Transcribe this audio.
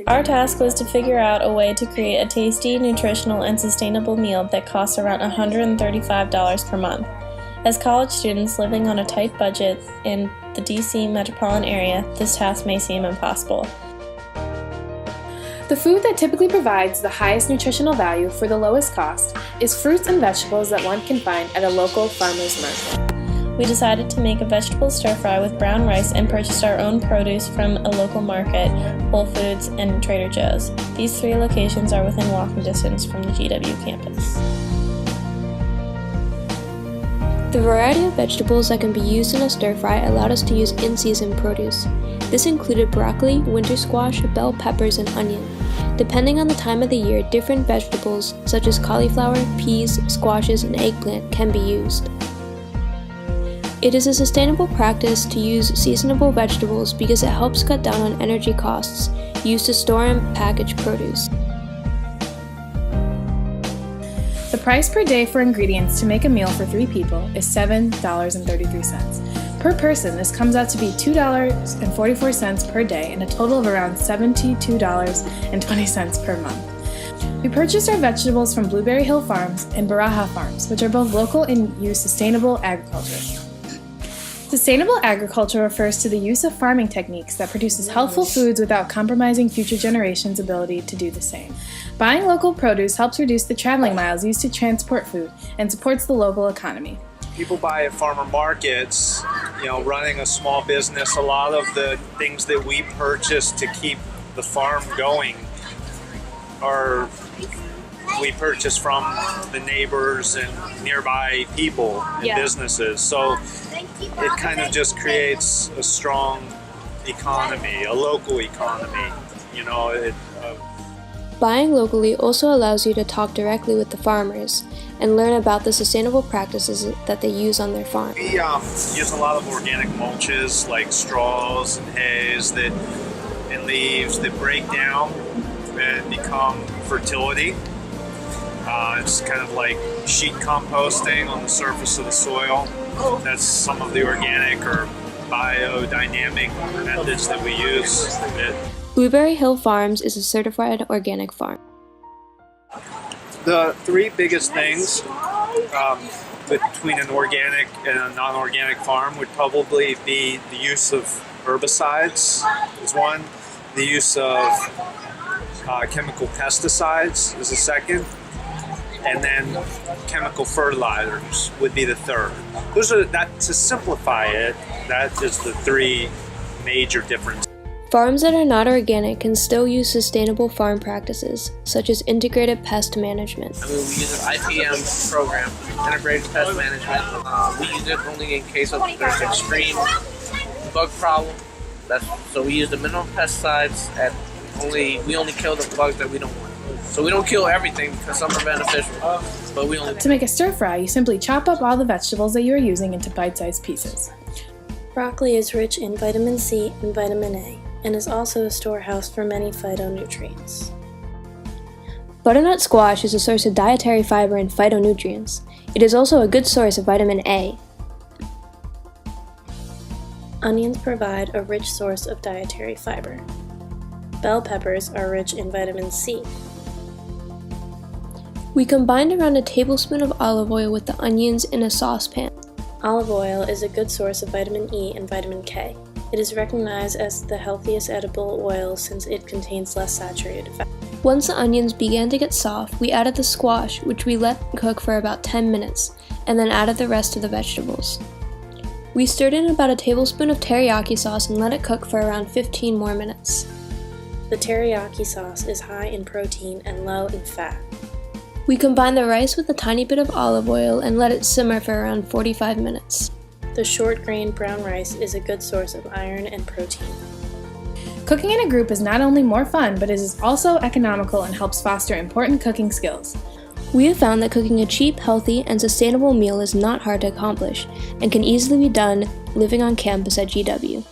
Our task was to figure out a way to create a tasty, nutritional, and sustainable meal that costs around $135 per month. As college students living on a tight budget in the DC metropolitan area, this task may seem impossible. The food that typically provides the highest nutritional value for the lowest cost is fruits and vegetables that one can find at a local farmer's market. We decided to make a vegetable stir-fry with brown rice and purchased our own produce from a local market, Whole Foods, and Trader Joe's. These 3 locations are within walking distance from the GW campus. The variety of vegetables that can be used in a stir-fry allowed us to use in-season produce. This included broccoli, winter squash, bell peppers, and onion. Depending on the time of the year, different vegetables such as cauliflower, peas, squashes, and eggplant can be used. It is a sustainable practice to use seasonable vegetables because it helps cut down on energy costs used to store and package produce. The price per day for ingredients to make a meal for 3 people is $7.33. Per person, this comes out to be $2.44 per day and a total of around $72.20 per month. We purchased our vegetables from Blueberry Hill Farms and Baraja Farms, which are both local and use sustainable agriculture. Sustainable agriculture refers to the use of farming techniques that produces healthful foods without compromising future generations' ability to do the same. Buying local produce helps reduce the traveling miles used to transport food and supports the local economy. People buy at farmer markets, running a small business. A lot of the things that we purchase to keep the farm going we purchase from the neighbors and nearby people and businesses. So it kind of just creates a strong economy, a local economy. Buying locally also allows you to talk directly with the farmers and learn about the sustainable practices that they use on their farm. We use a lot of organic mulches like straws and hays and leaves that break down and become fertility. It's kind of like sheet composting on the surface of the soil. That's some of the organic or biodynamic methods that we use. Blueberry Hill Farms is a certified organic farm. The 3 biggest things between an organic and a non-organic farm would probably be the use of herbicides is one, the use of chemical pesticides is the second, and then chemical fertilizers would be the third. To simplify it, that is the 3 major differences. Farms that are not organic can still use sustainable farm practices, such as integrated pest management. We use an IPM program, integrated pest management. We use it only in case there's extreme bug problem. So we use the minimum pesticides, and we only kill the bugs that we don't want. So we don't kill everything because some are beneficial, but we only. To make a stir-fry, you simply chop up all the vegetables that you are using into bite-sized pieces. Broccoli is rich in vitamin C and vitamin A, and is also a storehouse for many phytonutrients. Butternut squash is a source of dietary fiber and phytonutrients. It is also a good source of vitamin A. Onions provide a rich source of dietary fiber. Bell peppers are rich in vitamin C. We combined around a tablespoon of olive oil with the onions in a saucepan. Olive oil is a good source of vitamin E and vitamin K. It is recognized as the healthiest edible oil since it contains less saturated fat. Once the onions began to get soft, we added the squash, which we let cook for about 10 minutes, and then added the rest of the vegetables. We stirred in about a tablespoon of teriyaki sauce and let it cook for around 15 more minutes. The teriyaki sauce is high in protein and low in fat. We combined the rice with a tiny bit of olive oil and let it simmer for around 45 minutes. The short-grained brown rice is a good source of iron and protein. Cooking in a group is not only more fun, but it is also economical and helps foster important cooking skills. We have found that cooking a cheap, healthy, and sustainable meal is not hard to accomplish and can easily be done living on campus at GW.